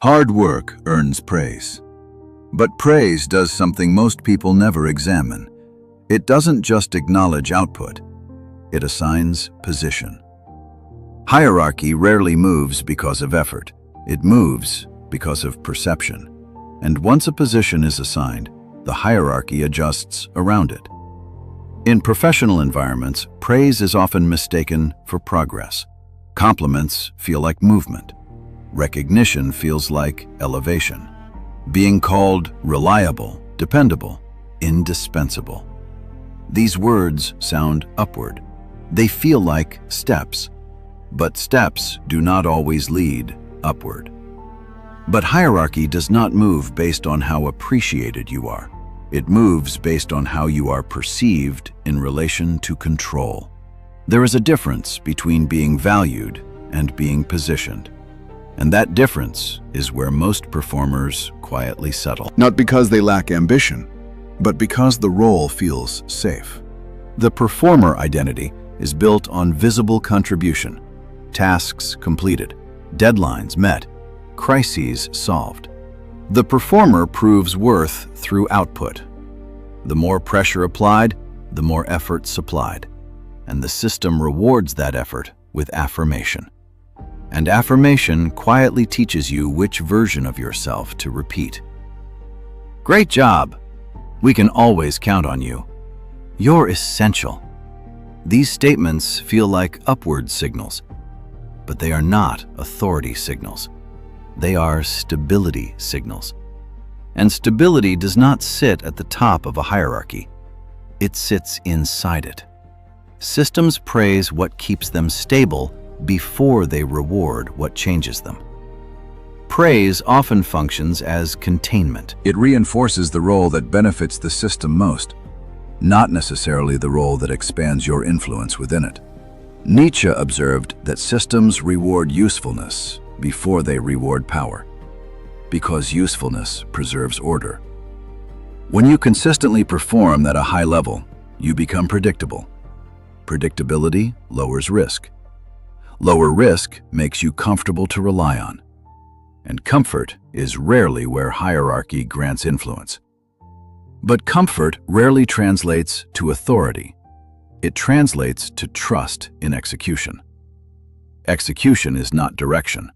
Hard work earns praise. But praise does something most people never examine. It doesn't just acknowledge output, it assigns position. Hierarchy rarely moves because of effort. It moves because of perception. And once a position is assigned, the hierarchy adjusts around it. In professional environments, praise is often mistaken for progress. Compliments feel like movement. Recognition feels like elevation. Being called reliable, dependable, indispensable. These words sound upward. They feel like steps. But steps do not always lead upward. But hierarchy does not move based on how appreciated you are. It moves based on how you are perceived in relation to control. There is a difference between being valued and being positioned. And that difference is where most performers quietly settle. Not because they lack ambition, but because the role feels safe. The performer identity is built on visible contribution, tasks completed, deadlines met, crises solved. The performer proves worth through output. The more pressure applied, the more effort supplied. And the system rewards that effort with affirmation. And affirmation quietly teaches you which version of yourself to repeat. Great job! We can always count on you. You're essential. These statements feel like upward signals, but they are not authority signals. They are stability signals. And stability does not sit at the top of a hierarchy. It sits inside it. Systems praise what keeps them stable before they reward what changes them. Praise often functions as containment. It reinforces the role that benefits the system most, not necessarily the role that expands your influence within it. Nietzsche observed that systems reward usefulness before they reward power, because usefulness preserves order. When you consistently perform at a high level, you become predictable. Predictability lowers risk. Lower risk makes you comfortable to rely on. And comfort is rarely where hierarchy grants influence. But comfort rarely translates to authority. It translates to trust in execution. Execution is not direction.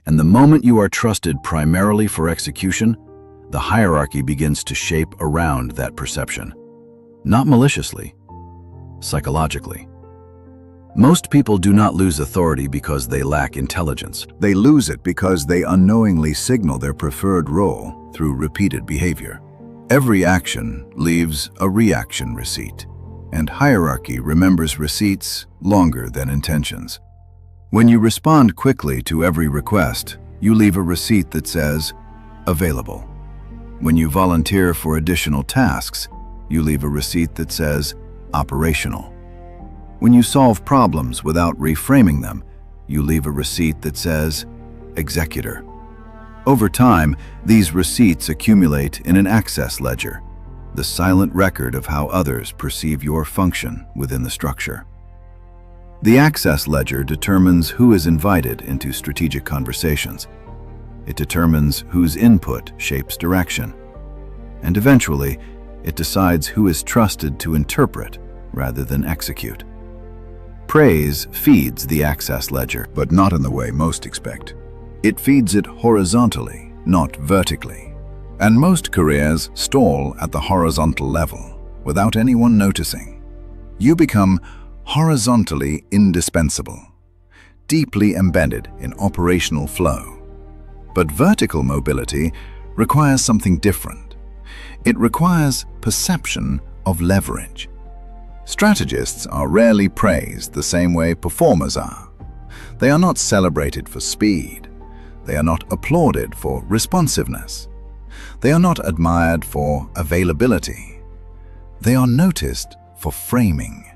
And the moment you are trusted primarily for execution, the hierarchy begins to shape around that perception. Not maliciously, psychologically. Most people do not lose authority because they lack intelligence. They lose it because they unknowingly signal their preferred role through repeated behavior. Every action leaves a reaction receipt, and hierarchy remembers receipts longer than intentions. When you respond quickly to every request, you leave a receipt that says, available. When you volunteer for additional tasks, you leave a receipt that says, operational. When you solve problems without reframing them, you leave a receipt that says, executor. Over time, these receipts accumulate in an access ledger, the silent record of how others perceive your function within the structure. The access ledger determines who is invited into strategic conversations. It determines whose input shapes direction. And eventually, it decides who is trusted to interpret rather than execute. Praise feeds the access ledger, but not in the way most expect. It feeds it horizontally, not vertically. And most careers stall at the horizontal level without anyone noticing. You become horizontally indispensable, deeply embedded in operational flow. But vertical mobility requires something different. It requires perception of leverage. Strategists are rarely praised the same way performers are. They are not celebrated for speed. They are not applauded for responsiveness. They are not admired for availability. They are noticed for framing.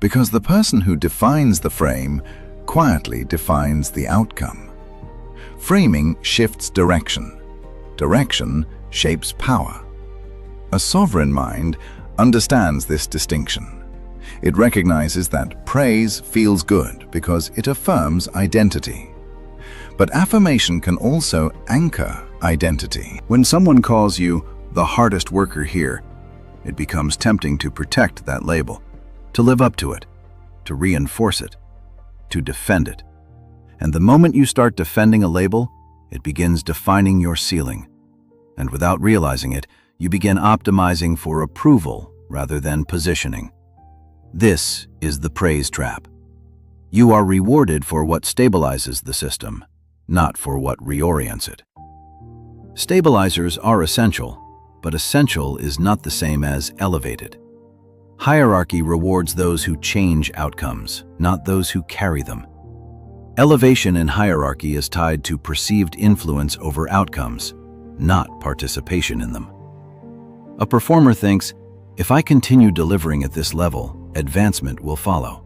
Because the person who defines the frame quietly defines the outcome. Framing shifts direction. Direction shapes power. A sovereign mind understands this distinction. It recognizes that praise feels good because it affirms identity. But affirmation can also anchor identity. When someone calls you the hardest worker here, it becomes tempting to protect that label, to live up to it, to reinforce it, to defend it. And the moment you start defending a label, it begins defining your ceiling. And without realizing it, you begin optimizing for approval rather than positioning. This is the praise trap. You are rewarded for what stabilizes the system, not for what reorients it. Stabilizers are essential, but essential is not the same as elevated. Hierarchy rewards those who change outcomes, not those who carry them. Elevation in hierarchy is tied to perceived influence over outcomes, not participation in them. A performer thinks, if I continue delivering at this level, advancement will follow.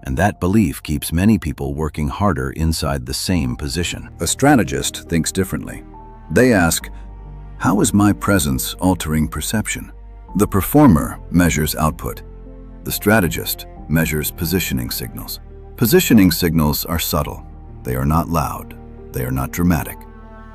And that belief keeps many people working harder inside the same position. A strategist thinks differently. They ask, how is my presence altering perception? The performer measures output. The strategist measures positioning signals. Positioning signals are subtle. They are not loud. They are not dramatic.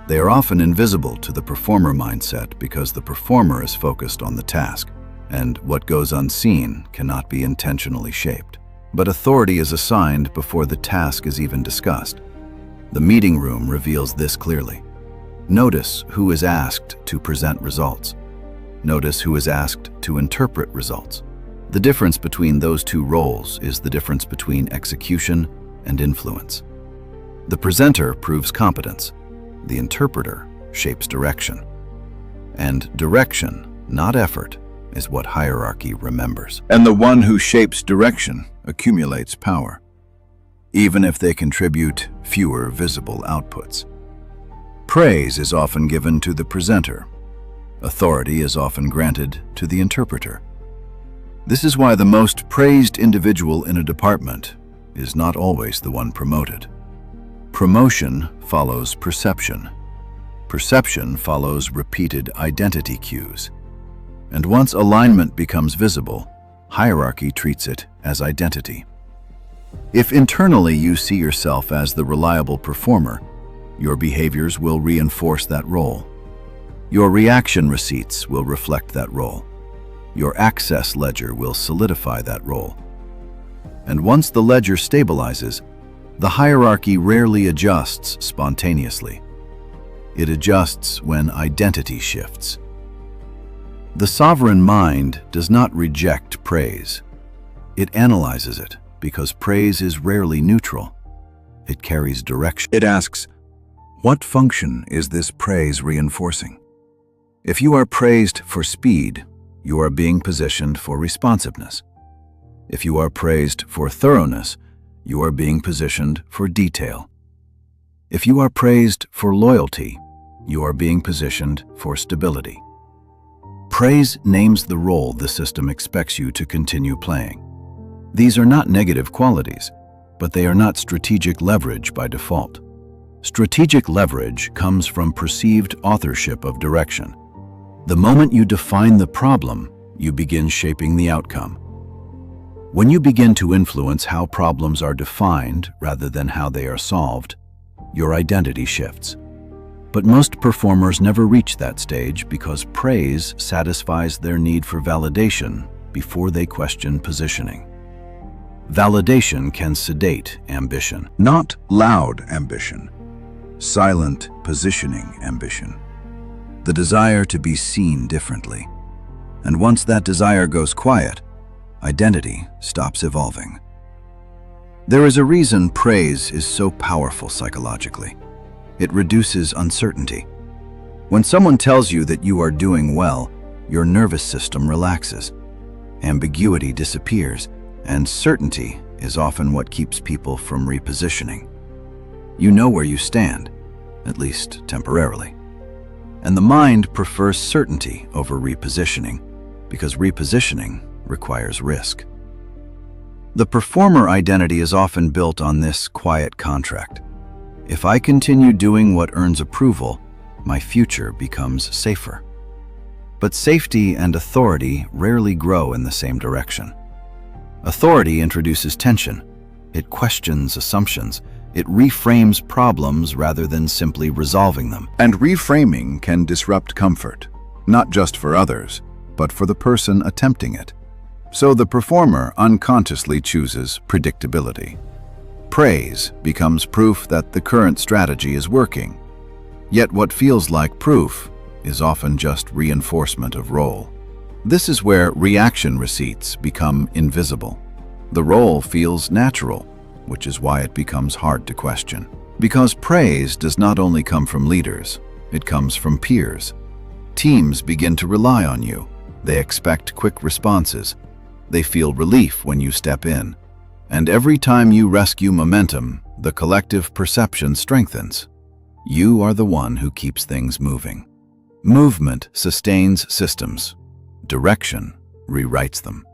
They are often invisible to the performer mindset because the performer is focused on the task, and what goes unseen cannot be intentionally shaped. But authority is assigned before the task is even discussed. The meeting room reveals this clearly. Notice who is asked to present results. Notice who is asked to interpret results. The difference between those two roles is the difference between execution and influence. The presenter proves competence. The interpreter shapes direction. And direction, not effort, is what hierarchy remembers. And the one who shapes direction accumulates power, even if they contribute fewer visible outputs. Praise is often given to the presenter. Authority is often granted to the interpreter. This is why the most praised individual in a department is not always the one promoted. Promotion follows perception. Perception follows repeated identity cues. And once alignment becomes visible, hierarchy treats it as identity. If internally you see yourself as the reliable performer, your behaviors will reinforce that role. Your reaction receipts will reflect that role. Your access ledger will solidify that role. And once the ledger stabilizes, the hierarchy rarely adjusts spontaneously. It adjusts when identity shifts. The sovereign mind does not reject praise. It analyzes it because praise is rarely neutral. It carries direction. It asks, what function is this praise reinforcing? If you are praised for speed, you are being positioned for responsiveness. If you are praised for thoroughness, you are being positioned for detail. If you are praised for loyalty, you are being positioned for stability. Praise names the role the system expects you to continue playing. These are not negative qualities, but they are not strategic leverage by default. Strategic leverage comes from perceived authorship of direction. The moment you define the problem, you begin shaping the outcome. When you begin to influence how problems are defined rather than how they are solved, your identity shifts. But most performers never reach that stage because praise satisfies their need for validation before they question positioning. Validation can sedate ambition. Not loud ambition, silent positioning ambition. The desire to be seen differently. And once that desire goes quiet, identity stops evolving. There is a reason praise is so powerful psychologically. It reduces uncertainty. When someone tells you that you are doing well, your nervous system relaxes. Ambiguity disappears, and certainty is often what keeps people from repositioning. You know where you stand, at least temporarily. And the mind prefers certainty over repositioning because repositioning requires risk. The performer identity is often built on this quiet contract. If I continue doing what earns approval, my future becomes safer. But safety and authority rarely grow in the same direction. Authority introduces tension. It questions assumptions. It reframes problems rather than simply resolving them. And reframing can disrupt comfort, not just for others, but for the person attempting it. So the performer unconsciously chooses predictability. Praise becomes proof that the current strategy is working. Yet what feels like proof is often just reinforcement of role. This is where reaction receipts become invisible. The role feels natural, which is why it becomes hard to question. Because praise does not only come from leaders, it comes from peers. Teams begin to rely on you. They expect quick responses. They feel relief when you step in. And every time you rescue momentum, the collective perception strengthens. You are the one who keeps things moving. Movement sustains systems. Direction rewrites them.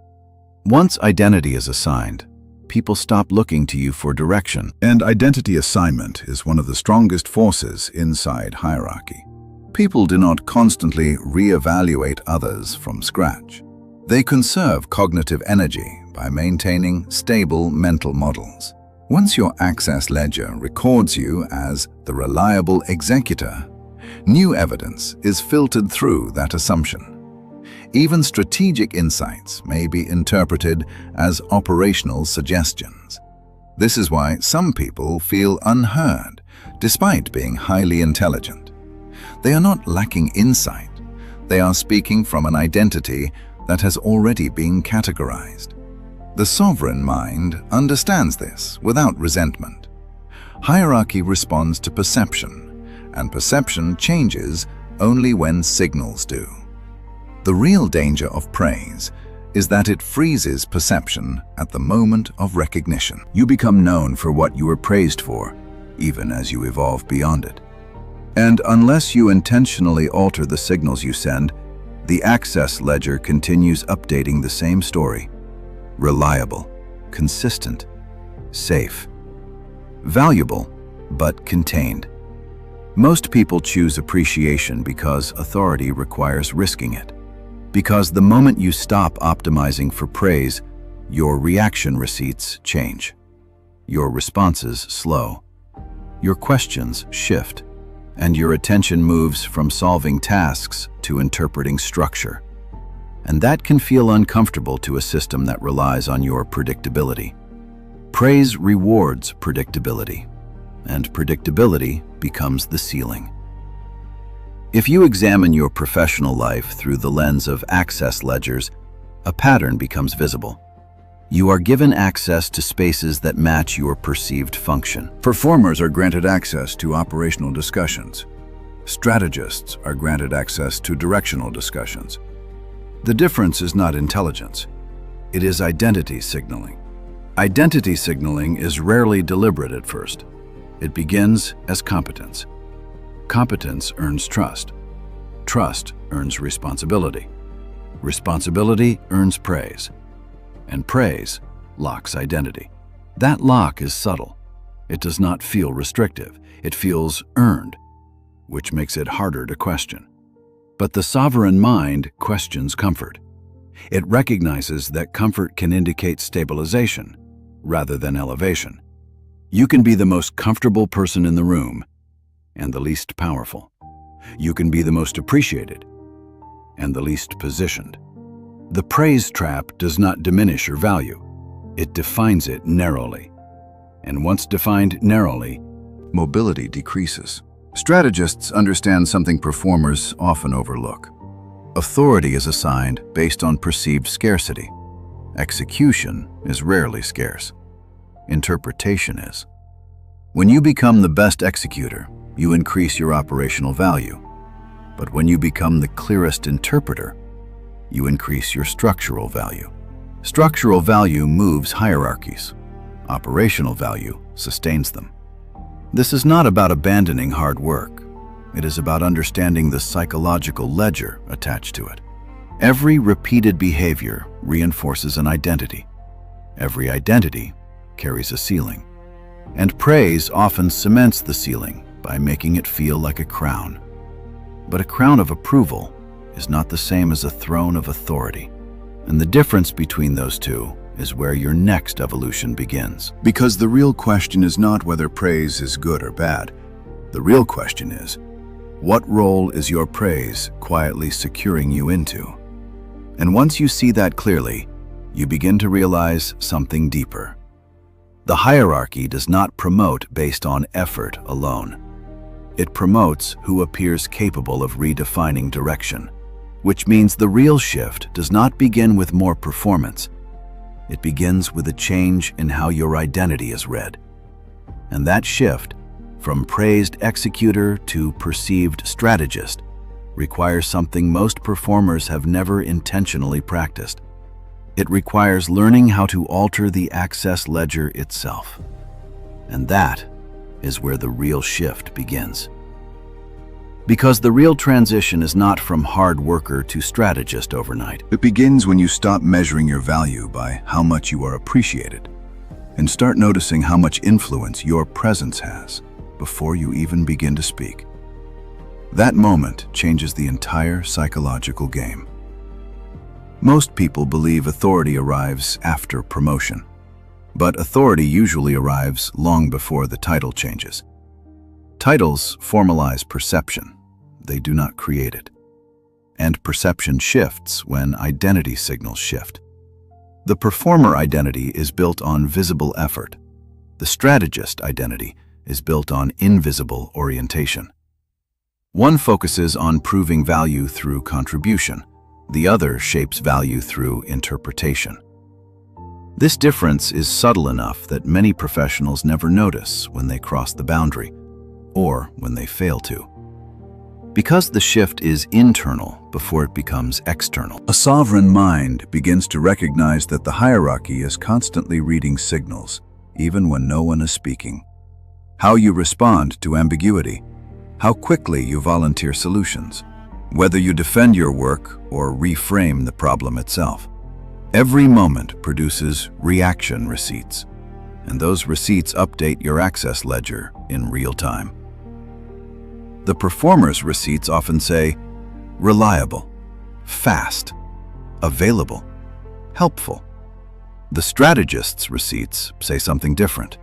Once identity is assigned, people stop looking to you for direction. And identity assignment is one of the strongest forces inside hierarchy. People do not constantly reevaluate others from scratch. They conserve cognitive energy by maintaining stable mental models. Once your access ledger records you as the reliable executor, new evidence is filtered through that assumption. Even strategic insights may be interpreted as operational suggestions. This is why some people feel unheard, despite being highly intelligent. They are not lacking insight. They are speaking from an identity that has already been categorized. The sovereign mind understands this without resentment. Hierarchy responds to perception, and perception changes only when signals do. The real danger of praise is that it freezes perception at the moment of recognition. You become known for what you were praised for, even as you evolve beyond it. And unless you intentionally alter the signals you send, the access ledger continues updating the same story. Reliable, consistent, safe, valuable, but contained. Most people choose appreciation because authority requires risking it. Because the moment you stop optimizing for praise, your reaction receipts change. Your responses slow. Your questions shift. And your attention moves from solving tasks to interpreting structure. And that can feel uncomfortable to a system that relies on your predictability. Praise rewards predictability, and predictability becomes the ceiling. If you examine your professional life through the lens of access ledgers, a pattern becomes visible. You are given access to spaces that match your perceived function. Performers are granted access to operational discussions. Strategists are granted access to directional discussions. The difference is not intelligence. It is identity signaling. Identity signaling is rarely deliberate at first. It begins as competence. Competence earns trust. Trust earns responsibility. Responsibility earns praise. And praise locks identity. That lock is subtle. It does not feel restrictive. It feels earned, which makes it harder to question. But the sovereign mind questions comfort. It recognizes that comfort can indicate stabilization rather than elevation. You can be the most comfortable person in the room and the least powerful. You can be the most appreciated and the least positioned. The praise trap does not diminish your value. It defines it narrowly. And once defined narrowly, mobility decreases. Strategists understand something performers often overlook. Authority is assigned based on perceived scarcity. Execution is rarely scarce. Interpretation is. When you become the best executor, you increase your operational value. But when you become the clearest interpreter, you increase your structural value. Structural value moves hierarchies. Operational value sustains them. This is not about abandoning hard work. It is about understanding the psychological ledger attached to it. Every repeated behavior reinforces an identity. Every identity carries a ceiling. And praise often cements the ceiling by making it feel like a crown. But a crown of approval is not the same as a throne of authority. And the difference between those two is where your next evolution begins. Because the real question is not whether praise is good or bad. The real question is, what role is your praise quietly securing you into? And once you see that clearly, you begin to realize something deeper. The hierarchy does not promote based on effort alone. It promotes who appears capable of redefining direction, which means the real shift does not begin with more performance. It begins with a change in how your identity is read. And that shift, from praised executor to perceived strategist, requires something most performers have never intentionally practiced. It requires learning how to alter the access ledger itself. And that is where the real shift begins. Because the real transition is not from hard worker to strategist overnight. It begins when you stop measuring your value by how much you are appreciated and start noticing how much influence your presence has before you even begin to speak. That moment changes the entire psychological game. Most people believe authority arrives after promotion, but authority usually arrives long before the title changes. Titles formalize perception. They do not create it. And perception shifts when identity signals shift. The performer identity is built on visible effort. The strategist identity is built on invisible orientation. One focuses on proving value through contribution. The other shapes value through interpretation. This difference is subtle enough that many professionals never notice when they cross the boundary, or when they fail to. Because the shift is internal before it becomes external. A sovereign mind begins to recognize that the hierarchy is constantly reading signals, even when no one is speaking. How you respond to ambiguity, how quickly you volunteer solutions, whether you defend your work or reframe the problem itself. Every moment produces reaction receipts, and those receipts update your access ledger in real time. The performer's receipts often say, reliable, fast, available, helpful. The strategist's receipts say something different,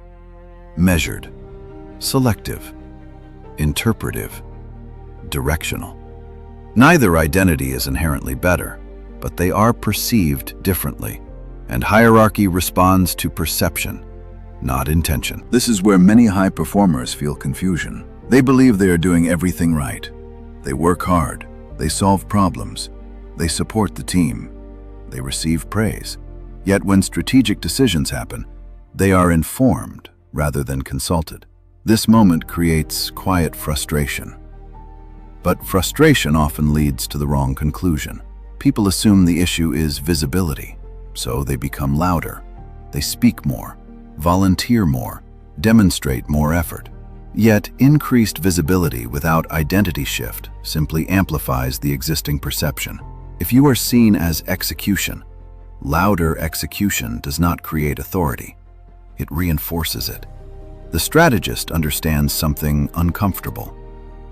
measured, selective, interpretive, directional. Neither identity is inherently better, but they are perceived differently, and hierarchy responds to perception, not intention. This is where many high performers feel confusion. They believe they are doing everything right. They work hard, they solve problems, they support the team, they receive praise. Yet when strategic decisions happen, they are informed rather than consulted. This moment creates quiet frustration. But frustration often leads to the wrong conclusion. People assume the issue is visibility, so they become louder. They speak more, volunteer more, demonstrate more effort. Yet, increased visibility without identity shift simply amplifies the existing perception. If you are seen as execution, louder execution does not create authority. It reinforces it. The strategist understands something uncomfortable.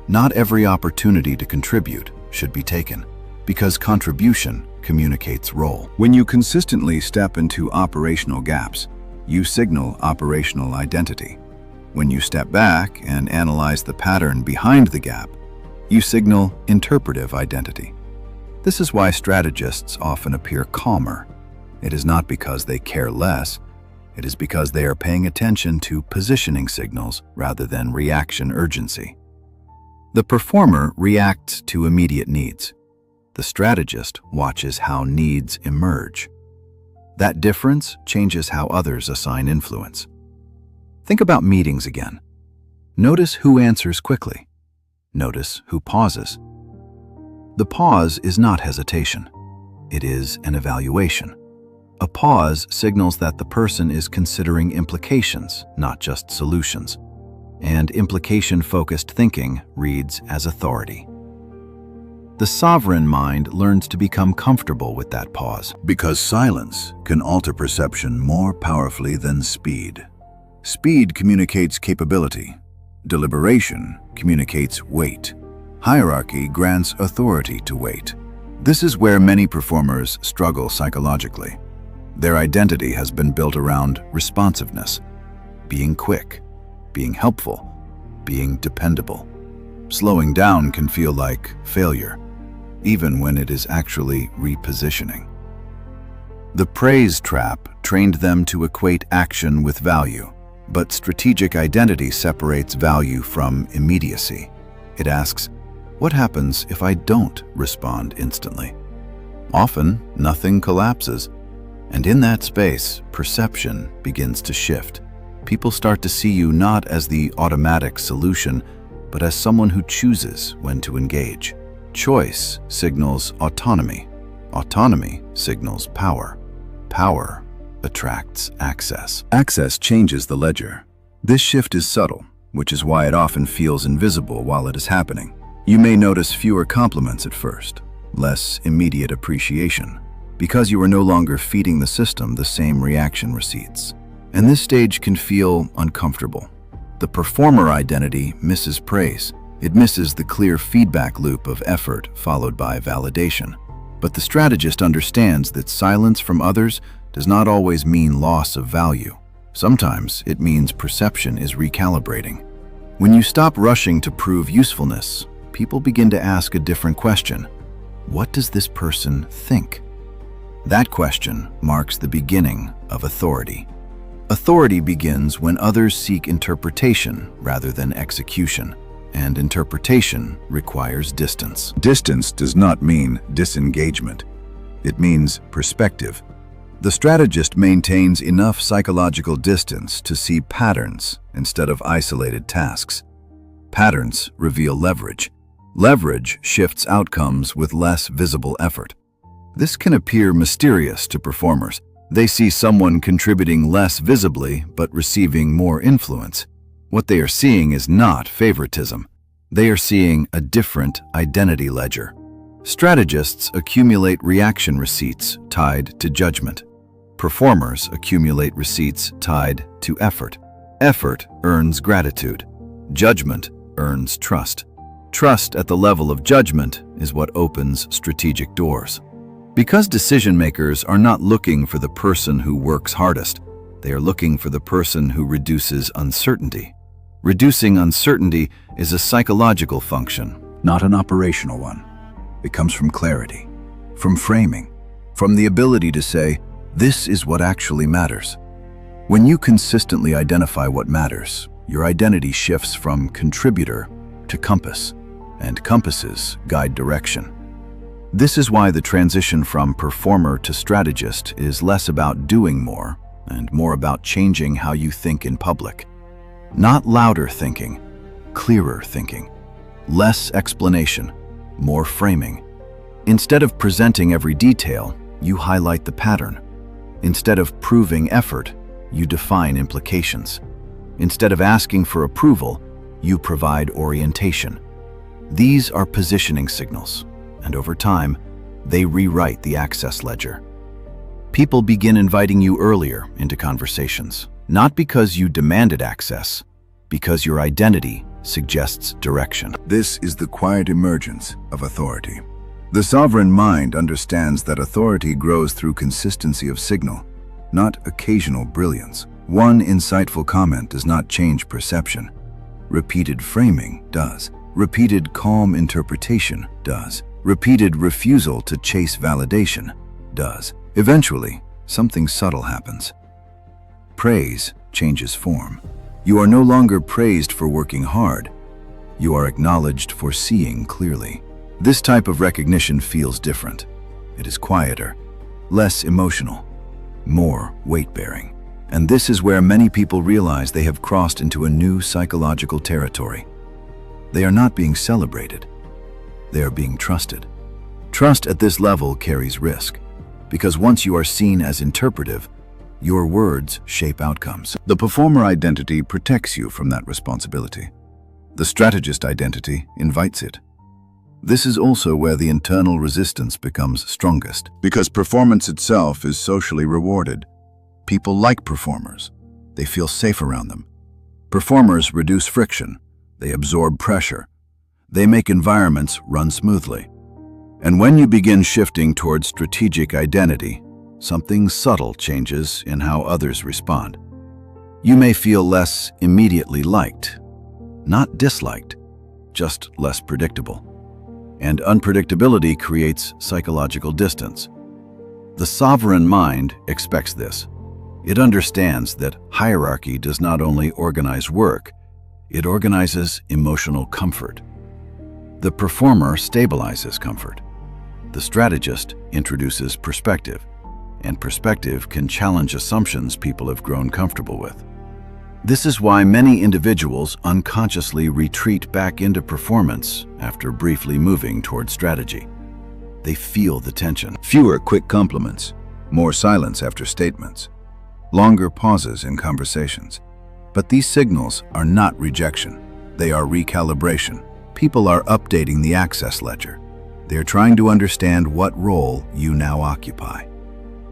Not every opportunity to contribute should be taken, because contribution communicates role. When you consistently step into operational gaps, you signal operational identity. When you step back and analyze the pattern behind the gap, you signal interpretive identity. This is why strategists often appear calmer. It is not because they care less. It is because they are paying attention to positioning signals rather than reaction urgency. The performer reacts to immediate needs. The strategist watches how needs emerge. That difference changes how others assign influence. Think about meetings again. Notice who answers quickly. Notice who pauses. The pause is not hesitation. It is an evaluation. A pause signals that the person is considering implications, not just solutions. And implication-focused thinking reads as authority. The sovereign mind learns to become comfortable with that pause. Because silence can alter perception more powerfully than speed. Speed communicates capability. Deliberation communicates weight. Hierarchy grants authority to weight. This is where many performers struggle psychologically. Their identity has been built around responsiveness, being quick, being helpful, being dependable. Slowing down can feel like failure, even when it is actually repositioning. The praise trap trained them to equate action with value, but strategic identity separates value from immediacy. It asks, what happens if I don't respond instantly? Often, nothing collapses, and in that space, perception begins to shift. People start to see you not as the automatic solution, but as someone who chooses when to engage. Choice signals autonomy. Autonomy signals power. Power attracts access. Access changes the ledger. This shift is subtle, which is why it often feels invisible while it is happening. You may notice fewer compliments at first, less immediate appreciation, because you are no longer feeding the system the same reaction receipts. And this stage can feel uncomfortable. The performer identity misses praise. It misses the clear feedback loop of effort followed by validation. But the strategist understands that silence from others does not always mean loss of value. Sometimes it means perception is recalibrating. When you stop rushing to prove usefulness, people begin to ask a different question. What does this person think? That question marks the beginning of authority. Authority begins when others seek interpretation rather than execution, and interpretation requires distance. Distance does not mean disengagement. It means perspective. The strategist maintains enough psychological distance to see patterns instead of isolated tasks. Patterns reveal leverage. Leverage shifts outcomes with less visible effort. This can appear mysterious to performers. They see someone contributing less visibly but receiving more influence. What they are seeing is not favoritism. They are seeing a different identity ledger. Strategists accumulate reaction receipts tied to judgment. Performers accumulate receipts tied to effort. Effort earns gratitude. Judgment earns trust. Trust at the level of judgment is what opens strategic doors. Because decision-makers are not looking for the person who works hardest, they are looking for the person who reduces uncertainty. Reducing uncertainty is a psychological function, not an operational one. It comes from clarity, from framing, from the ability to say, this is what actually matters. When you consistently identify what matters, your identity shifts from contributor to compass, and compasses guide direction. This is why the transition from performer to strategist is less about doing more and more about changing how you think in public. Not louder thinking, clearer thinking. Less explanation, more framing. Instead of presenting every detail, you highlight the pattern. Instead of proving effort, you define implications. Instead of asking for approval, you provide orientation. These are positioning signals, and over time, they rewrite the access ledger. People begin inviting you earlier into conversations, not because you demanded access, because your identity suggests direction. This is the quiet emergence of authority. The sovereign mind understands that authority grows through consistency of signal, not occasional brilliance. One insightful comment does not change perception. Repeated framing does. Repeated calm interpretation does. Repeated refusal to chase validation does. Eventually, something subtle happens. Praise changes form. You are no longer praised for working hard. You are acknowledged for seeing clearly. This type of recognition feels different. It is quieter, less emotional, more weight-bearing. And this is where many people realize they have crossed into a new psychological territory. They are not being celebrated. They are being trusted. Trust at this level carries risk, because once you are seen as interpretive, your words shape outcomes. The performer identity protects you from that responsibility. The strategist identity invites it. This is also where the internal resistance becomes strongest. Because performance itself is socially rewarded. People like performers. They feel safe around them. Performers reduce friction. They absorb pressure. They make environments run smoothly. And when you begin shifting towards strategic identity, something subtle changes in how others respond. You may feel less immediately liked, not disliked, just less predictable. And unpredictability creates psychological distance. The sovereign mind expects this. It understands that hierarchy does not only organize work, it organizes emotional comfort. The performer stabilizes comfort. The strategist introduces perspective, and perspective can challenge assumptions people have grown comfortable with. This is why many individuals unconsciously retreat back into performance after briefly moving toward strategy. They feel the tension. Fewer quick compliments, more silence after statements, longer pauses in conversations. But these signals are not rejection. They are recalibration. People are updating the access ledger. They're trying to understand what role you now occupy.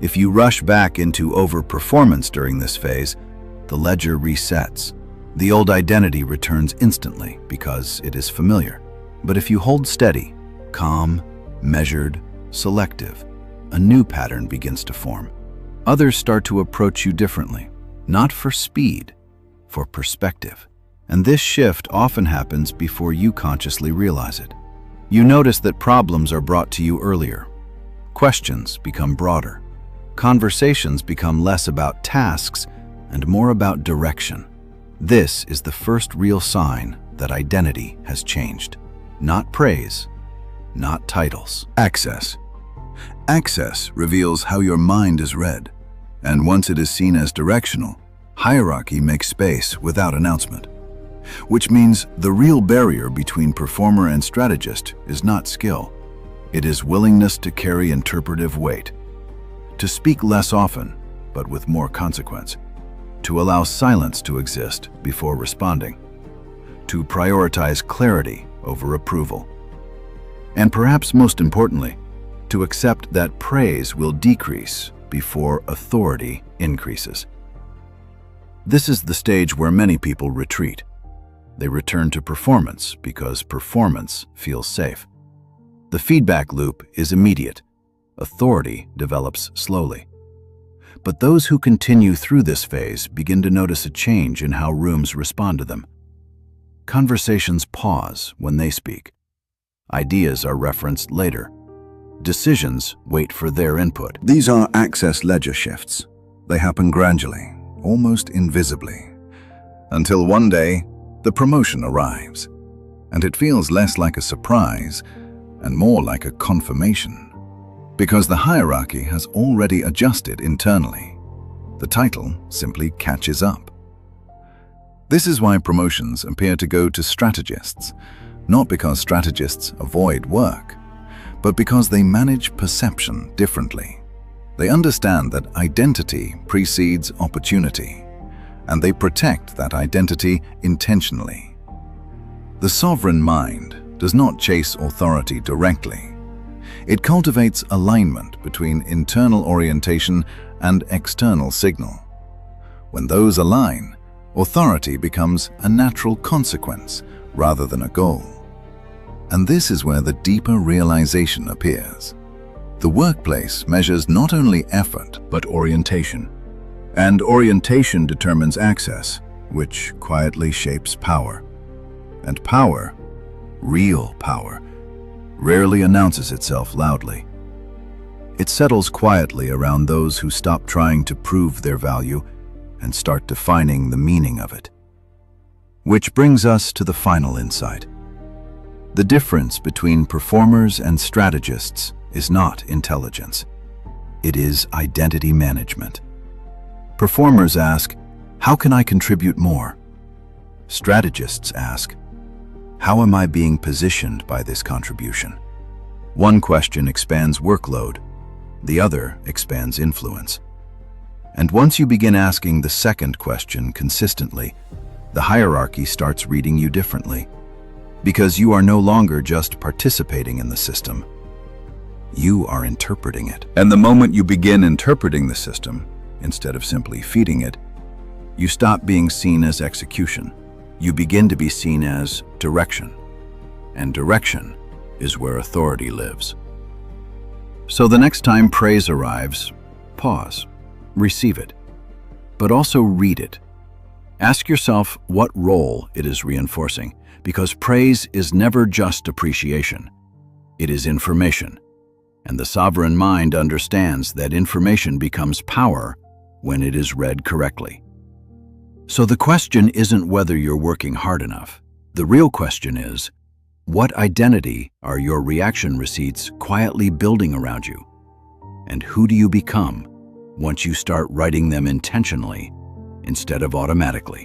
If you rush back into overperformance during this phase, the ledger resets. The old identity returns instantly because it is familiar. But if you hold steady, calm, measured, selective, a new pattern begins to form. Others start to approach you differently, not for speed, for perspective. And this shift often happens before you consciously realize it. You notice that problems are brought to you earlier. Questions become broader. Conversations become less about tasks and more about direction. This is the first real sign that identity has changed. Not praise, not titles. Access. Access reveals how your mind is read, and once it is seen as directional, hierarchy makes space without announcement. Which means the real barrier between performer and strategist is not skill. It is willingness to carry interpretive weight, to speak less often, but with more consequence, to allow silence to exist before responding, to prioritize clarity over approval, and perhaps most importantly, to accept that praise will decrease before authority increases. This is the stage where many people retreat. They return to performance because performance feels safe. The feedback loop is immediate. Authority develops slowly. But those who continue through this phase begin to notice a change in how rooms respond to them. Conversations pause when they speak. Ideas are referenced later. Decisions wait for their input. These are access ledger shifts. They happen gradually, almost invisibly, until one day, the promotion arrives, and it feels less like a surprise and more like a confirmation. Because the hierarchy has already adjusted internally, the title simply catches up. This is why promotions appear to go to strategists, not because strategists avoid work, but because they manage perception differently. They understand that identity precedes opportunity, and they protect that identity intentionally. The sovereign mind does not chase authority directly. It cultivates alignment between internal orientation and external signal. When those align, authority becomes a natural consequence rather than a goal. And this is where the deeper realization appears. The workplace measures not only effort, but orientation. And orientation determines access, which quietly shapes power. And power, real power, rarely announces itself loudly. It settles quietly around those who stop trying to prove their value and start defining the meaning of it. Which brings us to the final insight. The difference between performers and strategists is not intelligence. It is identity management. Performers ask, how can I contribute more? Strategists ask, how am I being positioned by this contribution? One question expands workload, the other expands influence. And once you begin asking the second question consistently, the hierarchy starts reading you differently, because you are no longer just participating in the system, you are interpreting it. And the moment you begin interpreting the system, instead of simply feeding it, you stop being seen as execution. You begin to be seen as direction. And direction is where authority lives. So the next time praise arrives, Pause. Receive it. But also read it. Ask yourself what role it is reinforcing, because praise is never just appreciation. It is information. And the sovereign mind understands that information becomes power when it is read correctly. So the question isn't whether you're working hard enough. The real question is, what identity are your reaction receipts quietly building around you? And who do you become once you start writing them intentionally instead of automatically?